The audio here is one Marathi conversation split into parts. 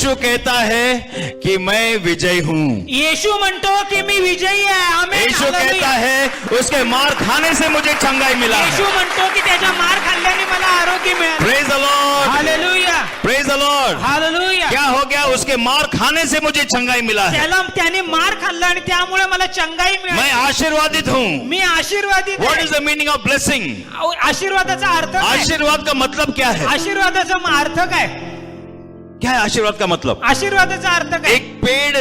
यीशु कहता है कि मैं विजयी हूँ। येशू म्हणतो की मी विजयी आहे. आमेन. यीशु कहता हालेलुया. है उसके मार खाने से मुझे चंगाई मिला है। येशू म्हणतो की त्याच्या मार खाल्ल्याने मला आरोग्य मिळालं. Praise the lord, hallelujah. Praise the lord. Hallelujah. क्या हो गया? उसके मार खाने से मुझे चंगाई मिला है। त्याने मार खाल्ला आणि त्यामुळे मला चंगाई मैं मिळाली. आशीर्वादित हूँ। मी आशीर्वादित व्हाट आहे. Is the meaning of blessing? आशीर्वादाचा अर्थ काय? आशीर्वाद का मतलब क्या है? आशीर्वादाचा अर्थ काय? क्या है आशीर्वाद का मतलब? आशीर्वादाचा अर्थ काय? एक पेड़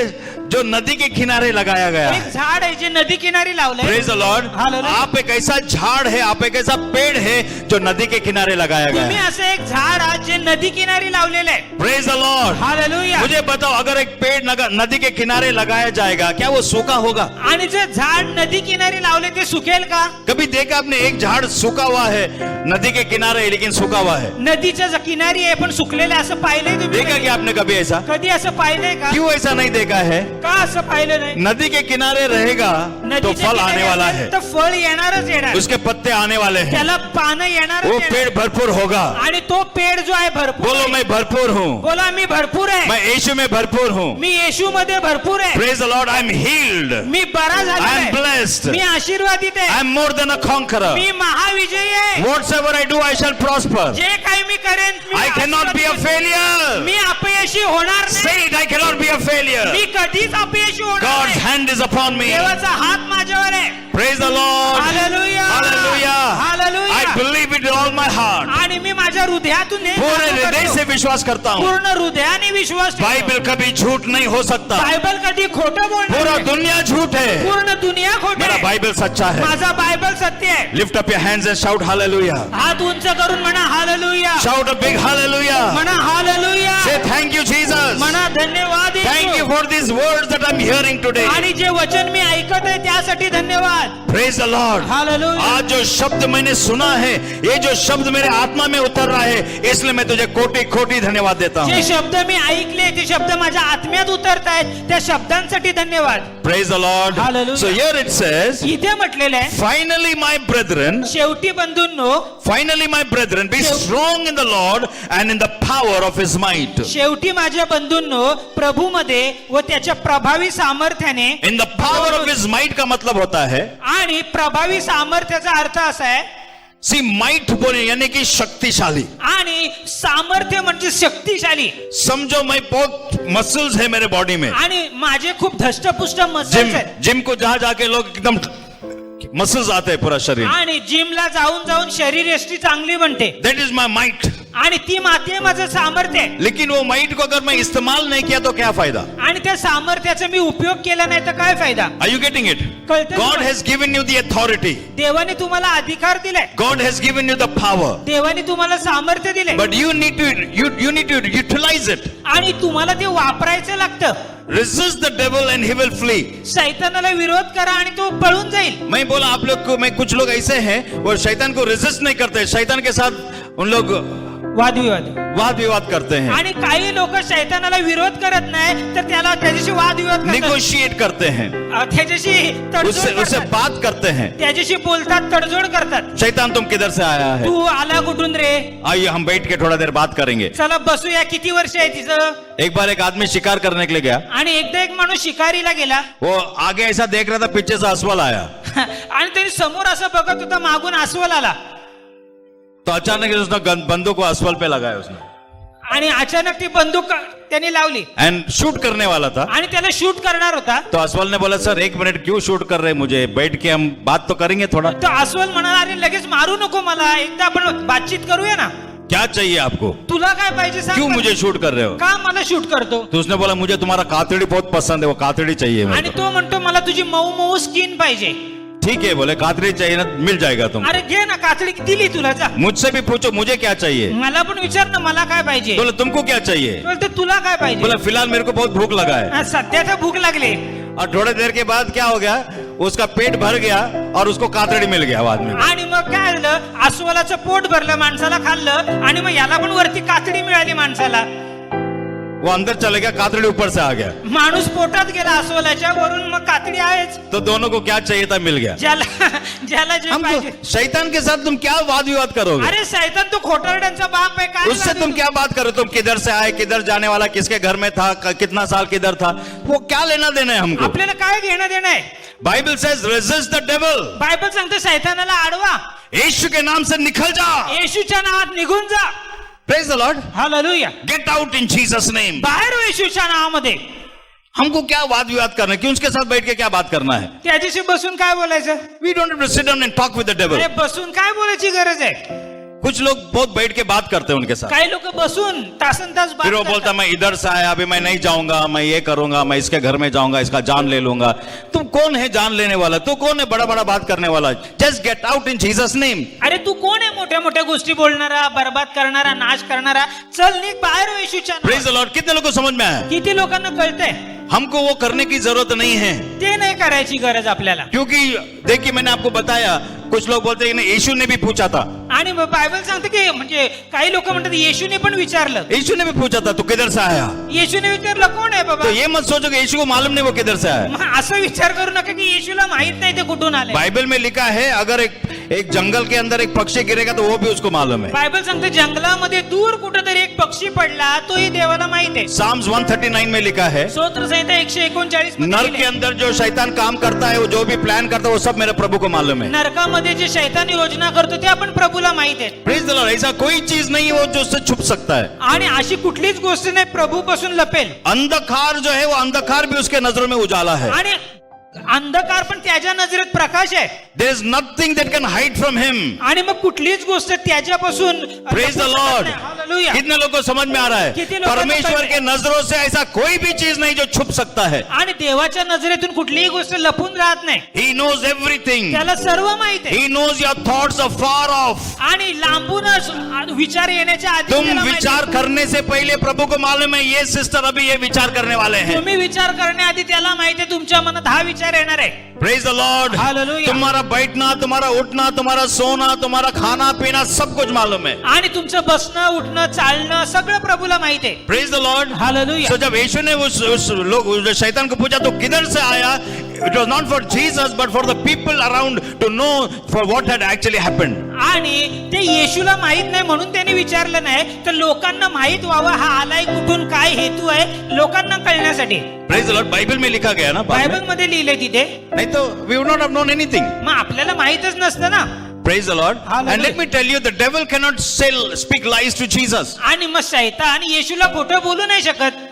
जो नदी के किनारे लगाया गया है। एक झाड आहे जे नदी किनारी लावलंय. Praise the lord. हालेलुया. आप एक ऐसा झाड़ है, आप एक ऐसा पेड़ है जो नदी के किनारे लगाया गया तुम्ही है। असं एक झाड आहे जे नदी किनारी लावलेलं आहे. Praise the lord. हालेलुया. मुझे बताओ, अगर एक पेड़ नदी के किनारे लगाया जाएगा, क्या वो सूखा होगा? आणि जे झाड नदी किनारी लावले ते सुकेल का? कभी देखा आपने एक झाड़ सूखा हुआ है नदी के किनारे, लेकिन सूखा हुआ है? नदीच्या किनारी आहे पण सुकलेलं आहे असं पाहिलंय तुम्ही? देखा क्या आपने कभी ऐसा? कधी असं पाहिलंय का? क्यों ऐसा नहीं देखा है? का असं पाहिलं नाही? नदी के किनारे रहेगा तो नदीच्या फल आने किनारी वाला असेल है, तर फळ येणारच येणार. उसके पत्ते आने वाले हैं, त्याला पानं येणारच वो येणार. पेड़ भरपूर होगा। आणि तो पेड़ जो आहे भरपूर बोलो आहे. मैं भरपूर हूँ, बोला मी भरपूर आहे. मैं यीशु में भरपूर हूँ। मी येशू मध्ये भरपूर आहे. Praise the lord. I am healed, मी बरा झालो आई एम आहे. ब्लेस्ड, मी आशीर्वादित आई आहे. Am more than a conqueror. मी महाविजयी आहे. Whatsoever I do, I shall prosper. जे काही मी करेन मी I cannot be a आशीर्वादित. failure. मी अपयशी होणार नाही. Say it, I cannot be a failure. मी कधीच अपयशी होणार God's नाही. hand is upon me. देवाचा हात माझ्यावर आहे. Praise the Lord. Hallelujah. Hallelujah. Hallelujah. I believe it with all my heart. आणि मी माझ्या हृदयातून हे पूरे लागू हृदय करतो. से विश्वास करता हूँ, पूर्ण हृदयाने विश्वास ठेवतो. बाइबल कभी झूठ नहीं हो सकता। बायबल कधी खोटं बोलणार पूरा नाही. दुनिया झूठ है, पूर्ण दुनिया खोटी मेरा आहे. बाइबल सच्चा है। माझा बायबल सत्य आहे. Lift up your hands and shout hallelujah. हात उंच करून म्हणा hallelujah. Shout a big hallelujah. म्हणा hallelujah. Say thank you Jesus. म्हणा धन्यवाद येशू. Thank you for these words that I'm hearing today. आणि जे वचन मी ऐकत आहे त्यासाठी धन्यवाद. Praise the Lord. हालेलुया. आज जो शब्द मैंने सुना है, ये जो शब्द मेरे आत्मा में उतर रहा है, इसलिए मैं तुझे कोटि कोटि धन्यवाद देता हूँ। जे शब्द मी ऐकले ते शब्द माझ्या आत्म्यात उतरत आहेत त्या शब्दांसाठी धन्यवाद. Praise the Lord. Hallelujah. So here it says, इथे म्हटलेलं आहे finally my brethren, शेवटी बंधूंनो, finally my brethren, be strong in the Lord and in the power of his might. शेवटी माझ्या बंधूंनो प्रभूमध्ये व त्याच्या प्रभावी सामर्थ्याने. In the power of his might का मतलब होता है, आणि प्रभावी सामर्थ्याचा अर्थ असा आहे, see might बोले यानी कि शक्तिशाली। आणि सामर्थ्य म्हणजे शक्तिशाली. समझो मैं बहुत मसल्स है मेरे बॉडी में, आणि माझे खूप धष्टपुष्ट मसल्स जिम आहेत. जिम को जहाँ जाके लोग एकदम मसल्स आते हैं पूरा शरीर, आणि जिमला जाऊन जाऊन शरीर यष्टी चांगली बनते. that is my might. आणि ती माती आहे माझं सामर्थ्य आहे. लेकिन वो माइट को अगर मैं इस्तेमाल नहीं किया तो क्या फायदा? आणि त्या सामर्थ्याचा मी उपयोग केला नाही तर काय फायदा? Are you getting it? कळतंय God का? has given you the authority. देवाने तुम्हाला अधिकार दिलाय. God has given you the power. देवाने तुम्हाला सामर्थ्य दिले. But you need to utilize it. आणि तुम्हाला ते वापरायचं लागतं. Resist the devil and he will flee. शैतानाला विरोध करा आणि तो पळून जाईल. मैं बोला आप लोग को, मैं कुछ लोग ऐसे हैं वो शैतान को रेजिस्ट नहीं करते, शैतान के साथ उन लोग वाद विवाद करते हैं, आणि काही लोक शैतानाला विरोध करत नाही तर त्याला त्याच्याशी वादविवाद करतात. निगोशिएट करते हैं, त्याच्याशी तडजोड उससे करतात. बात करते हैं। त्याच्याशी बोलतात, तडजोड करतात. शैतान तुम किधर से आया है? तू आला कुठून रे? आइए हम बैठ के थोड़ा देर बात करेंगे। चला बसूया. किती वर्ष आहे तिचं? एक बार एक आदमी शिकार करने के लिए गया, आणि एकदा एक माणूस शिकारीला गेला. वो आगे ऐसा देख रहा था, पीछे से अस्वल आया, आणि त्यांनी समोर असं बघत होता, मागून अस्वल आला. तो अचानक उसने बंदूक को अस्वल पे लगाया उसने, आणि अचानक ती बंदूक त्याने लावली एंड शूट करने वाला था। आणि त्याला शूट करणार होता. तो अस्वल ने बोला सर एक मिनट क्यों शूट कर रहे हैं मुझे, बैठ के हम बात तो करेंगे थोड़ा। तो अस्वल म्हणाला, अरे लगेच मारू नको मला, एकदा आपण बातचीत करूया ना. क्या चाहिए आपको, तुला काय पाहिजे सांग. क्यों मुझे शूट कर रहे हो? का मला शूट करतो? तो उसने बोला मुझे तुम्हारा कातड़ी बहुत पसंद है, वो कातड़ी चाहिए मेरे आणि को। तो म्हणतो मला तुझी मऊ मऊ स्किन पाहिजे. ठीक है, बोले कातड़ी चाहिए ना, मिल जाएगा तुम। अरे घे ना, कातडी दिली तुला, जा. मुझसे भी पूछो मुझे क्या चाहिए, मला पण विचार ना मला काय पाहिजे. बोले तुमको क्या चाहिए, बोलतो तुला काय पाहिजे. बोला फिलहाल मेरे को बहुत भूख लगा है। हा, सध्या तर भूक लागली. और थोड़ी देर के बाद क्या हो गया, उसका पेट भर गया और उसको कातड़ी मिल गया आदमी को। आणि मग काय झालं, अस्वलाचं पोट भरलं, माणसाला खाल्लं आणि मग याला पण वरती कातडी मिळाली माणसाला. वो अंदर चले गया, कातड़ी ऊपर से आ गया। माणूस पोटात गेला अस्वलाच्या, वरून मग कातडी आहेच। तो दोनों को क्या चाहिए था, मिल गया। ज्याला जे पाहिजे। शैतान के साथ तुम क्या वाद विवाद करोगे? अरे शैतान तो खोटारड्यांचा बाप आहे, काय उससे तुम क्या बात करो? तुम किधर से आए, किधर जाने वाला, किसके घर में था, कितना साल किधर था, वो क्या लेना देना है हमको? आपल्याला काय घेणं देणं आहे? Bible says resist the devil. Bible सांगते शैतानाला अडवा, यीशु के नाम से निकल जा, येशूच्या नावात निघून जा। Praise the lord. Hallelujah. Get out in Jesus name. बाहेर हो येशूच्या नावामध्ये। हमको क्या वाद विवाद करना है? क्यों उसके साथ बैठ के क्या बात करना है? त्याच्याशी बसून काय बोलायचं? We don't have to sit down and talk with the devil. अरे बसून काय बोलायची गरज आहे? कुछ लोग बहुत बैठ के बात करते हैं उनके साथ। काही लोक बसून तासन तास बात फिर वो करतात। बोलता मैं इधर से आया, अभी मैं नहीं जाऊंगा, मैं ये करूंगा, मैं इसके घर में जाऊंगा, इसका जान ले लूंगा। तुम कौन है जान लेने वाला? तू कौन है बड़ा बड़ा बात करने वाला? Just get out in Jesus name. अरे तू कोण आहे मोठ्या मोठ्या गोष्टी बोलणारा, बर्बाद करणारा, नाश करणारा? चल निघ बाहेर हो येशूच्या प्रेज द नावात। लॉर्ड। कितने लोगों को समझ में आया? किती लोकांना कळतंय? हमको वो करने की जरूरत नहीं है, ते नाही करायची गरज आपल्याला। क्योंकि देखिए मैंने आपको बताया, कुछ लोग बोलते हैं कि यीशु ने भी पूछा था। आणि मग बायबल सांगते की म्हणजे काही लोक म्हणतात येशूने पण विचारलं, यीशु ने भी पूछा था तू किधर से आया? येशूने विचारलं कोण आहे बाबा? तो ये मत सोचो कि यीशु को मालूम नहीं वो किधर से आया। मग असं विचार करू नका की येशूला माहित नाही ते कुठून आले। बाइबल में लिखा है अगर एक जंगल के अंदर एक पक्षी गिरेगा तो वो भी उसको मालूम है। बायबल सांगते जंगलामध्ये दूर कुठेतरी एक पक्षी पडला, तोही देवाला माहित आहे। साम्स 139 में लिखा है स्तोत्र संहिता 139 मध्ये नरक लिहिलंय, के अंदर जो शैतान काम करता है, वो जो भी प्लान करता है, वो सब मेरे प्रभु को मालूम है। नरकामध्ये जे शैतान योजना करतो ते आपण प्रभूला माहित आहे। Praise the Lord. ऐसा कोई चीज नहीं है वो जो उससे छुप सकता है। आणि अशी कुठलीच गोष्ट नाही प्रभू पासून लपेल। अंधकार जो है वो अंधकार भी उसके नजरों में उजाला है। आणि अंधकार पण त्याच्या नजरेत प्रकाश आहे। There is nothing that can hide from him. आणि मग कुठलीच गोष्ट त्याच्यापासून Praise the लपू शकत Lord. नाही। हालेलुया। कितने लोगों को समझ में आ रहा किती है? लोकांना परमेश्वर कळतंय? के नजरों से ऐसा कोई भी चीज नहीं जो छुप सकता है। आणि देवाच्या नजरेतून कुठलीही गोष्ट लपून राहत नाही। He knows everything. त्याला सर्व माहित आहे। He knows your thoughts are far off. आणि लांबूनच विचार येण्याच्या आधी तुम त्याला माहित विचार आहे। करने से पहले प्रभु को मालूम है ये सिस्टर अभी ये विचार करने वाले हैं। तुम्ही विचार करण्याआधी त्याला माहिती आहे तुमच्या मनात हा विचार येणार आहे। Praise the Lord. Hallelujah. तुम्हारा बैठना, तुम्हारा उठना, तुम्हारा सोना, तुम्हारा खाना पीना सब कुछ मालूम है। आणि तुमचं बसणं, उठणं, चालणं सगळं प्रभूला माहित आहे। Praise the lord. हालेलुया। तो जब यीशु ने उस लोग जो शैतान को पूछा तो किधर से आया, it was not for Jesus but for the people around to know for what had actually happened. आणि ते येशूला माहित नाही म्हणून त्यांनी विचारलं नाही, तर लोकांना माहित व्हावं हा आलाय कुठून, काय हेतू आहे लोकांना कळण्यासाठी। Praise the Lord. बाइबल में लिखा गया ना, बायबल मध्ये लिहिलंय तिथे, नहीं तो we would not have known anything. मग आपल्याला माहितच नसतं ना। Praise the Lord. Hallelujah. And let me tell you, the devil cannot speak lies to Jesus. आणि मग शैतान येशूला खोटं बोलू नाही शकत।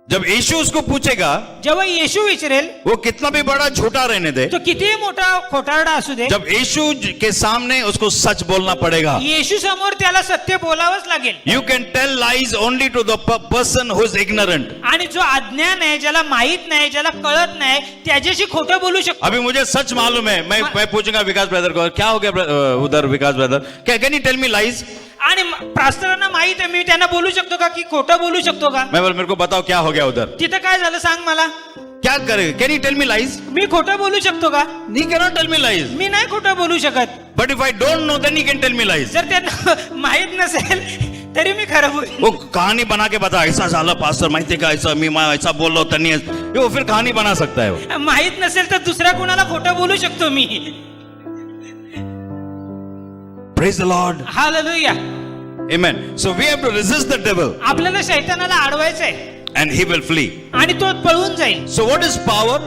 जब यीशु उसको पूछेगा, जेव्हा येशू विचारेल वो कितना भी बड़ा झूठा रहने दे, तो किती मोठा खोटारडा असू दे, जब यीशु के सामने उसको सच बोलना पड़ेगा। येशू समोर त्याला सत्य बोलावंच लागेल। You can tell lies only to the person who is ignorant. आणि जो अज्ञान आहे, ज्याला माहित नाही, ज्याला कळत नाही, त्याच्याशी खोटं बोलू शकतो। अभी मुझे सच मालूम है, मैं पूछूंगा विकास ब्रदर को, क्या हो गया उधर विकास ब्रदर, क्या can you tell me lies? आणि पास्टरांना माहित आहे, मी त्यांना बोलू शकतो का की खोटं बोलू शकतो का? मैं बोल मेरे को बताओ क्या हो गया उधर, तिथं काय झालं सांग मला, क्या करे? Can you tell me lies? मी खोटं बोलू शकतो का? नी कैनॉट टेल मी लाइज। मी नाही खोटं बोलू शकत। But if I don't know then you can tell me lies. जर त्यांना माहित नसेल तरी मी खरं बोलेन। वो कहानी बना के बता, ऐसा झालं पास्टर माहिती का, ऐसा मी ऐसा बोललो त्यांनी, वो फिर कहानी बना सकता है वो। माहित नसेल तर दुसऱ्या कोणाला खोटं बोलू शकतो मी। Praise the Lord. Hallelujah. Amen. So we have to resist the devil आपल्याला शैतानाला अडवायचंय and he will flee. आणि तो पळून जाईल। So what is power?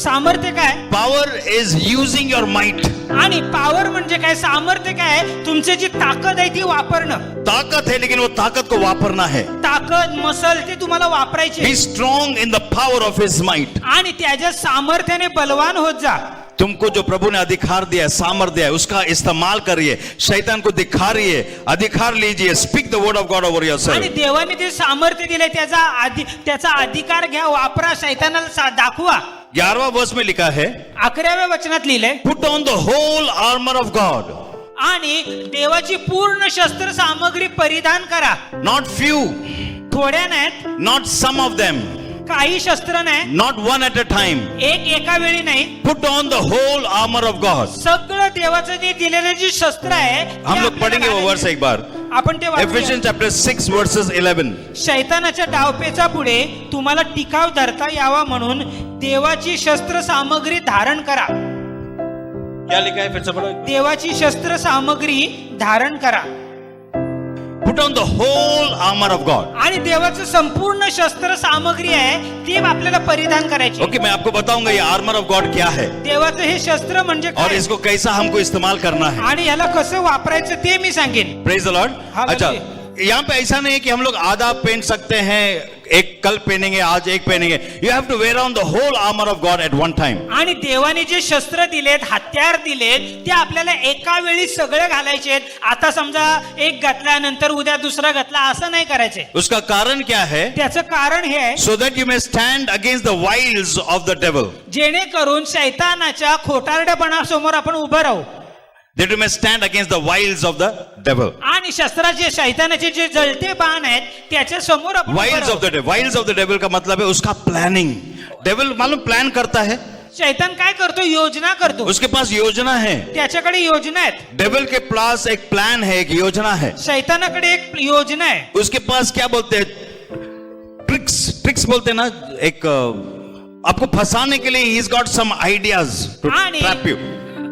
सामर्थ्य काय? Power is using your might. आणि पॉवर म्हणजे काय? सामर्थ्य काय? तुमची जी ताकद आहे ती वापरणं। ताकत है लेकिन वो ताकत को वापरना है। ताकद मसल ती तुम्हाला वापरायची Be strong in the power of his might. आणि त्याच्या सामर्थ्याने बलवान होत जा। तुमको जो प्रभु ने अधिकार दिया है, सामर्थ्य दिया है, उसका इस्तेमाल करिए। शैतान को दिखारिए, अधिकार लीजिए। Speak the word of God over आणि योरसेल्फ। देवाने ते सामर्थ्य दिले, त्याचा अधिकार घ्या, वापरा, शैतानाला दाखवा। 11वां वर्ष में लिखा है, 11व्या वचनात लिहिलंय, Put on the whole armor of God. आणि देवाची पूर्ण शस्त्र सामग्री परिधान करा। Not few, थोड्या नाहीत, not some of them, काही शस्त्र नाही, not one at a time. एका वेळी नाही, Put on the whole armor of God. सगळं देवाचं जे दिलेलं जे शस्त्र आहे हम ते लोग पढ़ेंगे वो आपल्याला वर्ष एक बार। आपण ते वाचूया. Ephesians chapter 6 verses 11. शैतानाच्या डावपेचा पुढे तुम्हाला टिकाव धरता यावा म्हणून देवाची शस्त्र सामग्री धारण करा. क्या लिखा है फिर से पढ़ो. देवाची शस्त्र सामग्री धारण करा Put on the whole armor of God. आणि देवाचं संपूर्ण शस्त्र सामग्री आहे ती आपल्याला परिधान करायची. ओके, मैं आपको बताऊंगा ये आर्मर ऑफ गॉड क्या है देवाचं हे शस्त्र म्हणजे और काय इसको कैसा हमको इस्तेमाल करना है. आणि याला कसं वापरायचं ते मी सांगेन. Praise the Lord. Hallelujah. अच्छा, यहाँ पे ऐसा नहीं है कि हम लोग आधा पहन सकते हैं, एक कल पहनेंगे आज एक पहनेंगे. You have to wear on the whole armour of God at one time. आणि देवाने जे शस्त्र दिलेत, हत्यार दिलेत, ते आपल्याला एका वेळी सगळे घालायचे. आता समजा एक घातला नंतर उद्या दुसरा घातला असं नाही करायचे. उसका कारण क्या है? त्याचं कारण हे आहे So that you may stand against the wiles of the devil. जेणेकरून शैतानाच्या खोटारडेपणासमोर आपण उभं राहू. That you may stand against the wiles of the devil. आणि शस्त्राचे शैतानाचे जे जळते बाण आहेत त्याच्या समोर आपण उभं Wiles राहू. of the devil. Wiles of the devil का मतलब है उसका प्लानिंग. डेविल मालूम प्लान करता है, शैतान काय करतो? योजना करतो. उसके पास योजना है. त्याच्याकडे योजना आहेत. डेविल के पास एक प्लान है, एक योजना है. शैतानाकडे एक योजना आहे. उसके पास क्या बोलते हैं? ट्रिक्स बोलते हैं ना, एक आपको फंसाने के लिए he's got some ideas to आणि trap you.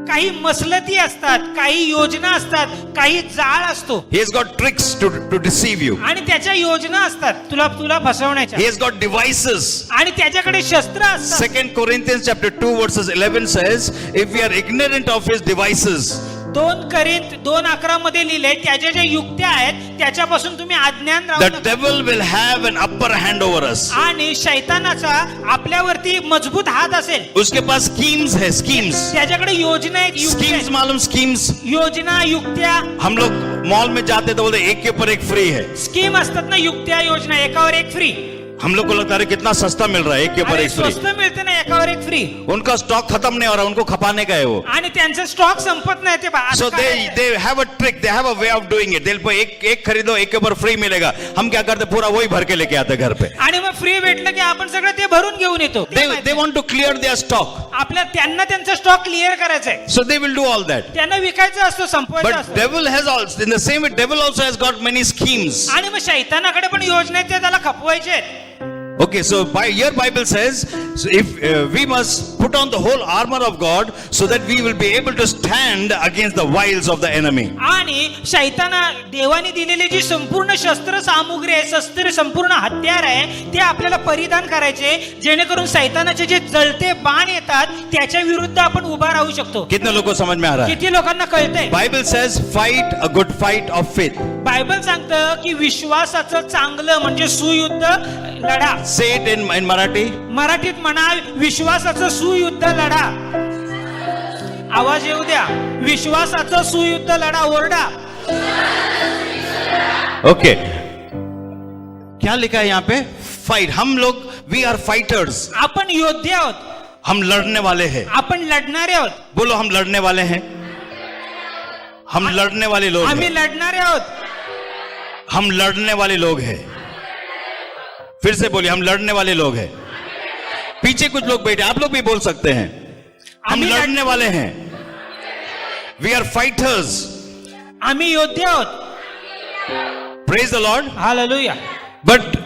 काही मसलती असतात, काही योजना असतात, काही जाळ असतो He has got tricks to deceive you. आणि त्याच्या योजना असतात तुला फसवण्याच्या. He has got devices. आणि त्याच्याकडे शस्त्र असतात. 2 Corinthians chapter 2 verses 11 says, if we are ignorant of his devices, 2 Corinth 2:11 मध्ये लिहिले त्याच्या ज्या युक्त्या आहेत त्याच्यापासून तुम्ही अज्ञान राहू the नका. devil will have an upper hand over us. आणि शैतानाचा आपल्यावरती मजबूत हात असेल. उसके पास schemes है, schemes. त्याच्याकडे योजना आहेत, युक्त्या Schemes आहेत. मालूम schemes. योजना युक्त्या हम लोग मॉल में जाते तो बोलते एक के ऊपर एक फ्री है. स्कीम असतात ना, युक्त्या योजना एकावर एक फ्री. हम लोग को लगता है कितना सस्ता मिल रहा है, एक के ऊपर अरे एक फ्री. स्वस्त मिळते ना एकावर एक फ्री. उनका स्टॉक खत्म नहीं हो रहा, उनको खपाने का है वो. आणि त्यांचा स्टॉक संपत नाही. ते So they have a trick, they have a way of doing it. They'll एक खरीदो एक के ऊपर फ्री मिलेगा. हम क्या करते, पूरा वही भर के लेके आते घर पे. आणि मग फ्री भेटलं की आपण सगळं ते भरून घेऊन येतो. They want to clear their stock. त्यांना त्यांचा स्टॉक क्लिअर करायचा आहे. So they will do all that. त्यांना विकायचं असतो, संपवायचं But असतो. devil has also, in the same way, devil also has got many schemes. आणि मग शैतानाकडे पण योजना आहेत, ते त्याला खपवायचे आहेत. Okay, so your Bible says, so if we must put on the whole armor of God so that we will be able to stand against the wiles of the enemy. आणि शैताना देवाने दिलेली जी संपूर्ण शस्त्र सामुग्री आहे, शस्त्र संपूर्ण हत्यार आहे, ते आपल्याला परिधान करायचे जेणेकरून शैतानाचे जे जळते बाण येतात त्याच्या विरुद्ध आपण उभा राहू शकतो. कितने लोगों को समझ में आ रहा है? किती लोकांना कळतंय? Bible says, fight a good fight of faith. Bible सांगतं की विश्वासाचं चांगलं म्हणजे सुयुद्ध लढा. Say it in Marathi. मराठीत म्हणा, विश्वासाचं सुयुद्ध लढा. आवाज येऊ द्या. विश्वासाचं सुयुद्ध लढा. ओरडा. Okay. क्या लिखा है यहाँ पे? Fight. हम लोग we are fighters. आपण योद्धे आहोत. हम लड़ने वाले हैं. आपण लढणारे आहोत. बोलो हम लड़ने वाले हैं. हम लड़ने वाले लोग आम्ही हैं. लढणारे आहोत. हम लड़ने वाले लोग हैं. फिर से बोलिए, हम लड़ने वाले लोग हैं. पीछे कुछ लोग बैठे, आप लोग भी बोल सकते हैं. हम आम्ही लड़ने वाले हैं. We are fighters. आम्ही योद्धे आहोत. Praise the lord. Hallelujah. But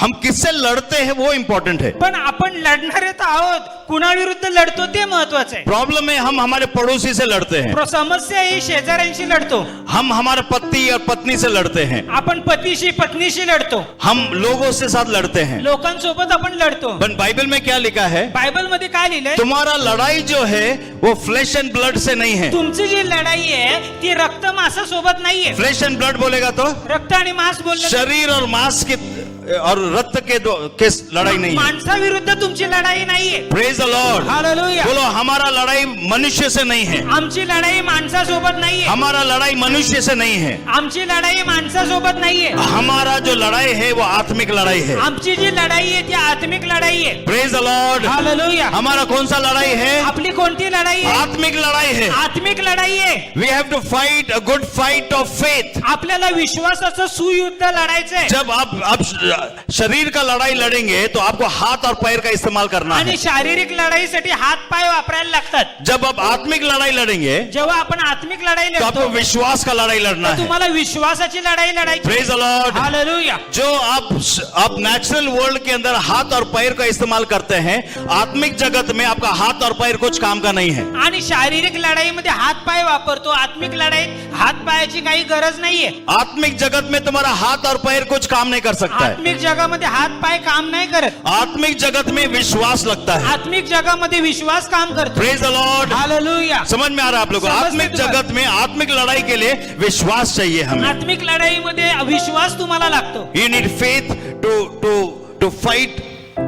हम किससे लड़ते हैं वो इंपॉर्टेंट है. पण आपण लढणारे तर आहोत, कुणाविरुद्ध लढतो ते महत्वाचं आहे. प्रॉब्लम है हम हमारे पड़ोसी से लड़ते हैं. समस्या ही शेजाऱ्यांशी लढतो. हम हमारे पति और पत्नी से लड़ते हैं. आपण पतीशी पत्नीशी लढतो. हम लोगों से साथ लड़ते हैं. लोकांसोबत आपण लढतो. पण बाइबल में क्या लिखा है? बायबल मध्ये काय लिहिलंय? तुम्हारा लड़ाई जो है वो फ्लैश एंड ब्लड से नहीं है. तुमची जी लढाई आहे ती रक्त मांसासोबत नाहीये. फ्लैश एंड ब्लड बोलेगा तो रक्त आणि मांस बोललं शरीर और मांस के और रक्त के लड़ाई नहीं है. माणसाविरुद्ध तुमची लढाई नाहीये. Praise the lord. हालेलुया. बोलो हमारा लड़ाई मनुष्य से नहीं है. आमची लढाई माणसासोबत नाहीये. हमारा लड़ाई मनुष्य से नहीं है. आमची लढाई माणसासोबत नाहीये. हमारा जो लड़ाई है वो आत्मिक लड़ाई है. आमची जी लढाई आहे ती आत्मिक लढाई आहे. Praise the lord. हालेलुया. हमारा कौन सा लड़ाई है? आपली कोणती लढाई आहे? आत्मिक लड़ाई है. आत्मिक लढाई आहे. We have to fight a good fight of faith. आपल्याला विश्वासाचं सुयुद्ध लढायचंय. जब आप शरीर का लड़ाई लड़ेंगे तो आपको हाथ और पैर का इस्तेमाल करना है. आणि शारीरिक लढाईसाठी हात पाय वापरायला लागतात. जब आप आत्मिक लड़ाई लड़ेंगे जेव्हा आपण आत्मिक लढाई तो आपको लढतो विश्वास का लड़ाई लड़ना तर है. तुम्हाला विश्वासाची लढाई लढायची. Praise the lord. हालेलुया. जो आप नेचुरल वर्ल्ड के अंदर हाथ और पैर का इस्तेमाल करते हैं, आत्मिक जगत में आपका हाथ और पैर कुछ काम का नहीं है. आणि शारीरिक लढाईमध्ये हात पाय वापरतो, आत्मिक लढाईत हात पायाची काही गरज नाहीये. आत्मिक जगत में तुम्हारा हाथ और पैर कुछ काम नहीं कर सकता है. आत्मिक जगामध्ये हात पाय काम नाही करत. आत्मिक जगत में विश्वास लगता है. आत्मिक जगामध्ये विश्वास काम करतो. Praise the lord. हालेलुया. समझ में आ रहा है आप लोगों को? समझते आत्मिक तुम्हाला. जगत में आत्मिक लड़ाई के लिए विश्वास चाहिए हमें. आत्मिक लढाईमध्ये विश्वास तुम्हाला लागतो. You need faith to fight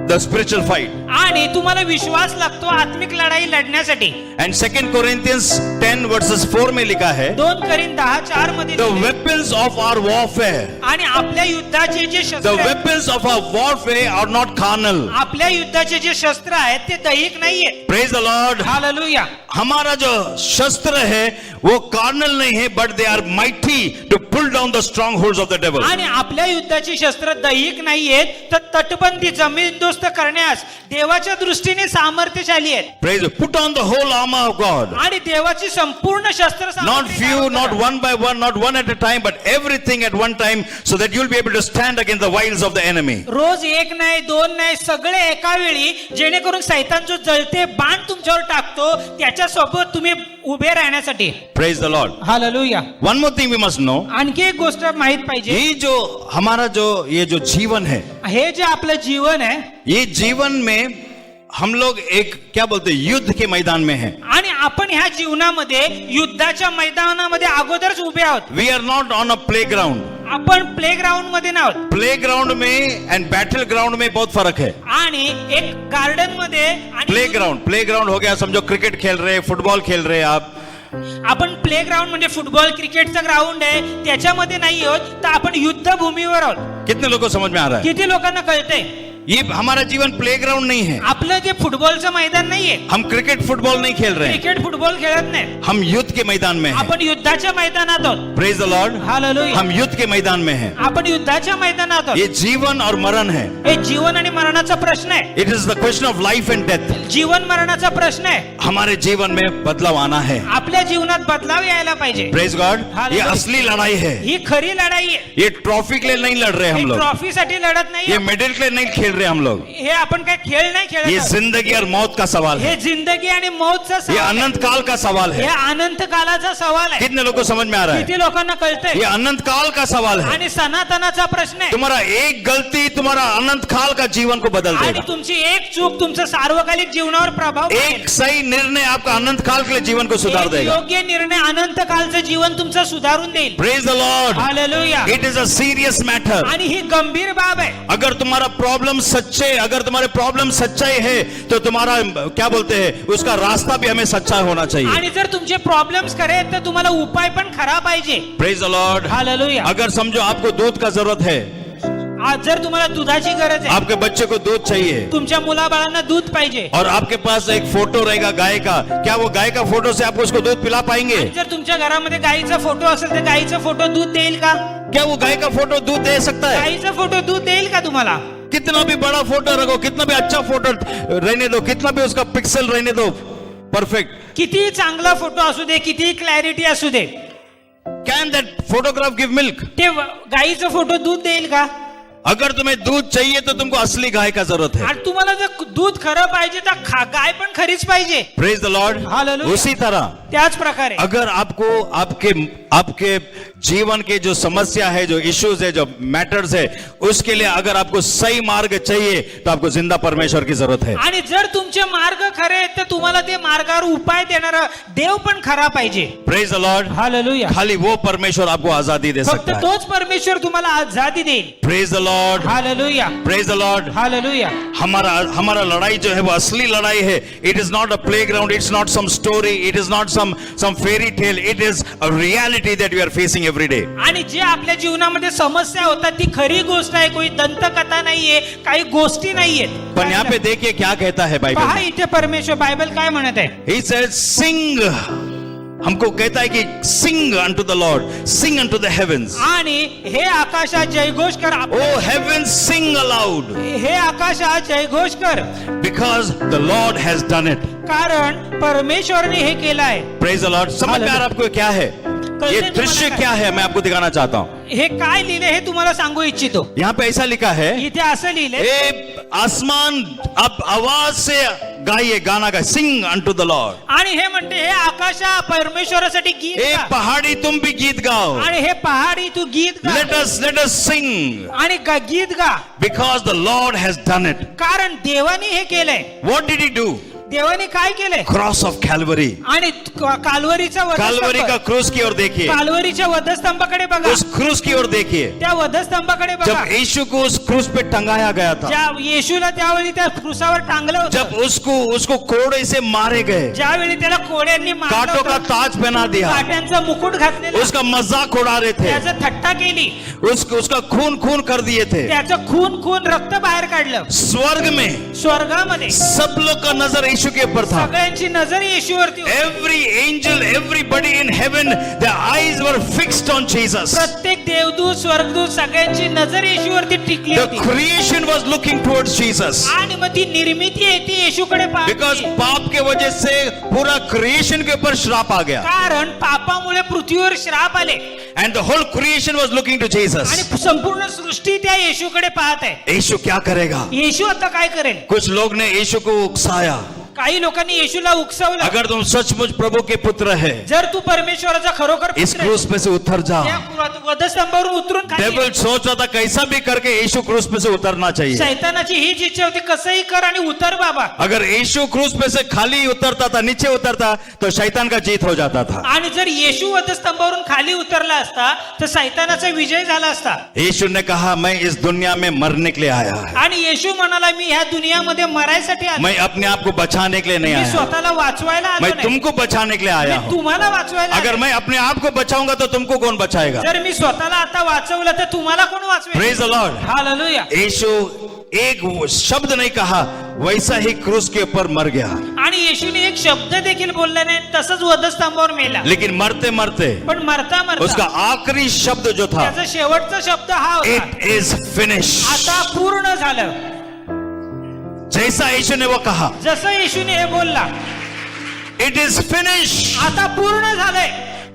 the spiritual fight. आणि तुम्हाला विश्वास लागतो आत्मिक लढाई लढण्यासाठी. And 2 Corinthians 10 verses 4 में लिखा है, 2 Corinthians 10:4 मध्ये the लिहिलंय, weapons of our warfare, आणि आपल्या युद्धाचे जे the शस्त्र आहेत, weapons of our warfare are not carnal. आपल्या युद्धाचे जे शस्त्र आहेत ते दैहिक नाहीये. Praise the Lord. हालेलुया. हमारा जो शस्त्र है वो कार्नल नहीं है, but they are mighty to pull down the strongholds of the devil. आणि आपल्या युद्धाची शस्त्र दैहिक नाहीयेत, तर तटबंदी जमीनदोस्त करण्यास देवाच्या दृष्टीने सामर्थ्यशाली आहेत. Praise. Put on the whole armor of God. आणि देवाची संपूर्ण शस्त्र Not सामग्री few, धारण not करा. one by one, not one at a time, but everything at one time, so that you'll be able to stand against the wiles of the enemy. रोज एक नाही, दोन नाही, सगळे एका वेळी, जेणेकरून सैतान जो जळते बाण तुमच्यावर टाकतो त्याच्यासोबत तुम्ही उभे राहण्यासाठी. Praise the Lord. Hallelujah. One more thing we must know. आणखी एक गोष्ट माहित पाहिजे, ये जो हमारा ये जो जीवन है, हे जे आपलं जीवन आहे ये जीवन में हम लोग एक क्या बोलते हैं, युद्ध के मैदान में हैं. आणि आपण ह्या जीवनामध्ये युद्धाच्या मैदानामध्ये अगोदरच उभे आहोत. We are not on a playground. आपण प्ले ग्राउंड मध्ये नाहोत. प्लेग्राउंड में एंड बैटल ग्राउंड में बहुत फर्क है. आणि एक गार्डन मध्ये आणि प्लेग्राउंड हो गया, समझो क्रिकेट खेल रहे, फुटबॉल खेल रहे आप. आपण प्ले ग्राउंड म्हणजे फुटबॉल क्रिकेटचं ग्राउंड आहे, त्याच्यामध्ये नाही आहोत, तर आपण युद्धभूमीवर आहोत. कितने लोगों को समझ में आ रहा है? किती लोकांना कळतंय? ये हमारा जीवन प्लेग्राउंड नहीं है. आपलं जे फुटबॉलचं मैदान नाहीये, हम क्रिकेट फुटबॉल नहीं खेल रहे हैं. क्रिकेट फुटबॉल खेळत नाही, हम युद्ध के मैदान में हैं. आपण युद्धाच्या मैदानात आहोत. Praise the lord. हालेलुया. हम युद्ध के मैदान में हैं. आपण युद्धाच्या मैदानात ये आहोत. जीवन और मरण है. हे जीवन आणि मरणाचा प्रश्न आहे. It is the question of life and death. जीवन मरणाचा प्रश्न आहे. हमारे जीवन में बदलाव आना है. आपल्या जीवनात बदलाव यायला पाहिजे. Praise God. ये Hallelujah. असली लड़ाई है. ही खरी लढाई आहे. ये ट्रॉफी के लिए नहीं लड़ रहे हम लोग. ट्रॉफी साठी लढत नाही. ये मेडल के लिए नहीं खेल रहे हम लोग. हे आपण काय खेळ नाही ये खेळत आहोत. जिंदगी और मौत का सवाल है. हे जिंदगी आणि मौतचा ये सवाल आहे. अनंत काल का सवाल हे है. अनंत कालाचा सवाल आहे. कितने लोगों को समझ में आ रहा है? किती लोकांना कळतंय? ये अनंत काल का सवाल है. आणि सनातनाचा प्रश्न आहे. तुम्हारा एक गलती तुम्हारा अनंत काल का जीवन को बदल आणि देगा. तुमची एक चूक तुमचं सार्वकालिक जीवनावर प्रभाव पाडेल. एक सही निर्णय आपका अनंत काल के लिए जीवन को सुधार एक देगा. योग्य निर्णय अनंत कालचं जीवन तुमचं सुधारून देईल. Praise the lord. Hallelujah. It is a serious matter. आणि ही गंभीर बाब आहे. अगर तुम्हारा प्रॉब्लम सच्चे, अगर तुम्हारे प्रॉब्लम सच्चाई है तो तुम्हारा क्या बोलते हैं, उसका रास्ता भी हमें सच्चा होना चाहिए. आणि जर तुमचे प्रॉब्लेम्स खरे आहेत तर तुम्हाला उपाय पण खरा पाहिजे. Praise the lord. हालेलुया. अगर समझो आपको दूध का जरूरत है, आज जर तुम्हाला दुधाची गरज आहे, आपके बच्चे को दूध चाहिए, तुमच्या मुलाबाळांना दूध पाहिजे, और आपके पास एक फोटो रहेगा गाय का, क्या वो गाय का फोटो से आपको उसको दूध पिला पाएंगे? जर तुमच्या घरामध्ये गाईचा फोटो असेल तर गाईचा फोटो दूध देईल का? क्या वो गाय का फोटो दूध दे सकता है? गाईचा फोटो दूध देईल का तुम्हाला? कितना भी बड़ा फोटो रखो, कितना भी अच्छा फोटो रहने दो, कितना भी उसका पिक्सल रहने दो परफेक्ट, किती चांगला फोटो असू दे, किती क्लॅरिटी असू दे, can that photograph give milk? ते गाईचा फोटो दूध देईल का? अगर तुम्हें दूध चाहिए तो तुमको असली गाय का जरूरत है. आणि तुम्हाला जर दूध खरं पाहिजे तर गाय पण खरीच पाहिजे. Praise the Lord. Hallelujah. उसी तरह त्याच प्रकारे अगर आपको आपके जीवन के जो समस्या है, जो इश्यूज है, जो मैटर्स है, उसके लिए अगर आपको सही मार्ग चाहिए तो आपको जिंदा परमेश्वर की जरूरत है. आणि जर तुमचे मार्ग खरे आहेत तर तुम्हाला ते मार्गावर उपाय देणारा देव पण खरा पाहिजे. Praise the lord. हालेलुया. खाली वो परमेश्वर आपको आजादी दे फक्त सकता है. तोच परमेश्वर तुम्हाला आजादी देईल. Praise the lord. Hallelujah. Praise the lord. Hallelujah. हमारा लड़ाई जो है वो असली लड़ाई है. It is not a playground, it's not some story, it is not some fairy tale, it is a reality that we are facing every day. आणि जे आपल्या जीवनामध्ये समस्या होतात ती खरी गोष्ट आहे, कोई दंतकथा नाहीये, काही गोष्टी नाहीयेत. पण यहाँ पे देखिए क्या कहता है बाइबल पहा में. इथे परमेश्वर बायबल काय म्हणत आहे. He says, sing हमको कहता है कि sing unto the lord, sing unto the heavens. आणि हे आकाशात जयघोष कर. ओ हेवंस, सिंग अलाउड, हे आकाशात जयघोष कर, because the Lord has done it. कारण परमेश्वरने हे केलं आहे. Praise the Lord. समझ में आ रहा आपको क्या है? ये तुम्हाला दृश्य काय? क्या है, मैं आपको दिखाना चाहता हूँ. हे काय लिहिले हे तुम्हाला सांगू इच्छितो. यहाँ पे ऐसा लिखा है, इथे असं लिहिले, ए आसमान अब आवाज से गाइए, गाना गाइए, सिंग अनटू द लॉर्ड. आणि हे म्हणते हे आकाशा परमेश्वरासाठी गीत ए गा. पहाड़ी तुम भी गीत गाओ. आणि हे पहाडी तू गीत गा Let us sing, आणि गीत गा, because the Lord has done it. कारण देवाने हे केलंय. What did he do? देवाने काय केलंय? Cross of Calvary. आणि काल्वरीचा काल्वरी का वधस्तंभ, क्रूस की ओर देखिए, काल्वरीच्या वधस्तंभाकडे बघा, उस क्रूस की ओर देखिए. त्या वधस्तंभाकडे बघा. जब यीशु को उस क्रूस पे टंगाया गया था, ज्या येशूला त्यावेळी त्या क्रूसावर टांगलं जब होतं, उसको कोड़े से मारे गए, ज्यावेळी त्याला कोड्यांनी मारलं कांटों का होतं, ताज पहना दिया, काट्यांचा मुकुट घातलेला, उसका मजाक उड़ा रहे थे, त्याचा थट्टा केली, उसका खून खून कर दिए थे. त्याचं खून खून रक्त बाहेर काढलं. स्वर्ग में स्वर्गामध्ये सब लोग का नजर यीशु के ऊपर था. सगळ्यांची नजर येशूवरती होती. Every angel, everybody in heaven, their eyes were fixed on Jesus. प्रत्येक देवदूत स्वर्गदूत सगळ्यांची नजर येशूवरती टिकली The होती. creation was looking towards Jesus. आणि मग ती निर्मिती आहे ती येशूकडे Because पाहते. पाप के वजह से पूरा creation के ऊपर श्राप आ गया. कारण पापामुळे पृथ्वीवर श्राप आले And the whole creation was looking to Jesus. आणि संपूर्ण सृष्टी त्या येशूकडे पाहत आहे. यीशु क्या करेगा? येशू आता काय करेल? कुछ लोग ने यीशु को उकसाया. काही लोकांनी येशूला उकसवलं. अगर तुम सचमुच प्रभु के पुत्र है, जर तू परमेश्वराचा खरोखर इस पुत्र क्रूस पे से उतर जा. आहे, त्या वधस्तंभावरून उतरून खाली ये. डेविल सोच रहा था कैसा भी करके यीशु क्रूस पे से उतरना चाहिए. शैतानाची हीच इच्छा होती कसंही कर आणि उतर बाबा. अगर यीशु क्रूस पे से खाली उतरता था, नीचे उतरता, तो शैतान का जीत हो जाता था. आणि जर येशू वधस्तंभावरून खाली उतरला असता तर शैतानाचा विजय झाला असता. यीशु ने कहा, मैं इस दुनिया में मरने के लिए आया है, आणि येशू म्हणाला मी ह्या दुनियामध्ये मरायसाठी आलो. मैं अपने आप को बचाने के लिए नहीं मी आया, स्वतःला वाचवायला आलो मैं नाही. तुमको बचाने के लिए आया मी हूँ. तुम्हाला वाचवायला अगर आलो. मैं अपने आप को बचाऊंगा तो तुमको कौन बचाएगा? जर मी स्वतःला आता वाचवलं तर तुम्हाला कोण वाचवेल? Praise the lord. Hallelujah. Yeshu एक शब्द नहीं कहा, वैसा ही क्रूस के ऊपर मर गया. आणि येशूने एक शब्द देखील बोलला नाही, तसंच वधस्तंभावर मेला. लेकिन मरते मरते पण मरता उसका मरता आखिरी शब्द जो था, त्याचा शेवटचा शब्द हा होता, इट इज फिनिश. आता पूर्ण झालं. जैसा यीशु ने वो कहा, जसं येशूने हे बोलला, इट इज फिनिश, आता पूर्ण झालंय,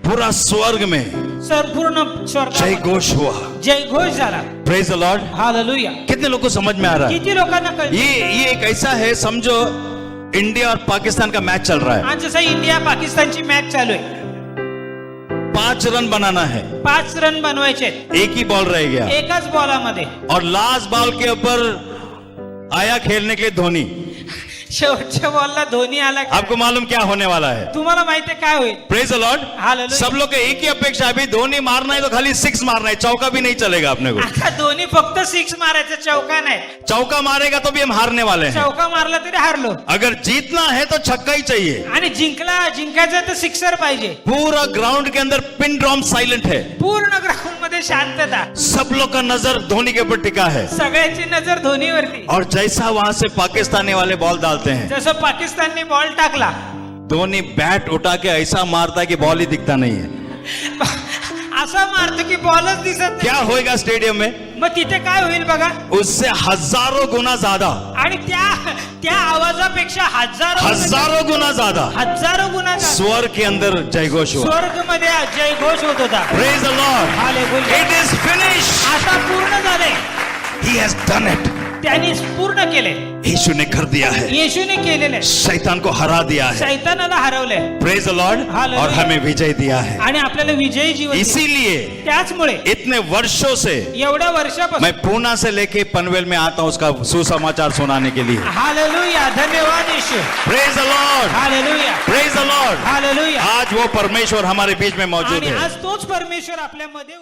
पूरा स्वर्ग में संपूर्ण जय स्वर्ग घोष हुआ. जय घोष झाला. Praise the lord. हालेलुया. कितने लोग को समझ में आ रहा है? किती लोकांना कळलं? ये एक ऐसा है, समझो इंडिया और पाकिस्तान का मैच चल रहा है. आज जसं इंडिया पाकिस्तानची मॅच चालू आहे, 5 रन बनाना है, 5 रन बनवायचे, एक ही बॉल रह गया, एकाच बॉलामध्ये. और लास्ट बॉल के ऊपर आया खेलने के लिए धोनी. शेवटच्या बॉलला धोनी आला की आपको मालूम क्या होने वाला है? तुम्हाला माहिती आहे काय होईल? Praise the lord. हालेलुया. सब लोग के एक ही अपेक्षा है, अभी धोनी मारना है तो खाली 6 मारना है, चौका भी नहीं चलेगा अपने को. आता धोनी फक्त 6 मारायचं, चौका नाही. चौका मारेगा तो भी हम हारने वाले हैं. चौका मारला तरी हारलो. अगर जीतना है तो छक्का ही चाहिए. आणि जिंकायचं तर सिक्सर पाहिजे. पूरा ग्राउंड के अंदर पिन ड्रॉप साइलेंट है. पूर्ण ग्राउंड मध्ये शांतता. सब लोग का नजर धोनी के ऊपर टिका है. सगळ्यांची नजर धोनीवरती. और जैसा वहां से पाकिस्तानी वाले बॉल डालते हैं, जसं पाकिस्तानने बॉल टाकला, धोनी बैट उठा के ऐसा मारता है कि बॉल ही दिखता नहीं है. असा मारतो की बॉलच दिसत नाही. क्या होएगा स्टेडियम में? मग तिथे काय होईल बघा? उससे हजारों गुना ज्यादा, आणि त्या आवाजापेक्षा हजारों गुना ज्यादा हजारो गुना स्वर के अंदर जयघोष हुआ. स्वर्ग मध्ये जयघोष होत होता. Praise the Lord. Hallelujah. It is finished. आता पूर्ण झाले. He has done it. त्यांनी पूर्ण केले. यीशु ने कर दिया है. येशूने केलेले. शैतान को हरा दिया है. शैतानाला हरवले. Praise the Lord. Hallelujah. और हमें विजय दिया है. आणि आपल्याला विजयी जीवन दिले. इसीलिए त्याचमुळे इतने वर्षों से एवढ्या वर्षापासून मैं पूना से लेके पनवेल में आता हूँ उसका सुसमाचार सुनाने के लिए. हालेलुया. धन्यवाद येशू. Praise the Lord. Hallelujah. Praise the Lord. Hallelujah. आज वो परमेश्वर हमारे बीच में मौजूद आणि है. आज तोच परमेश्वर आपल्यामध्ये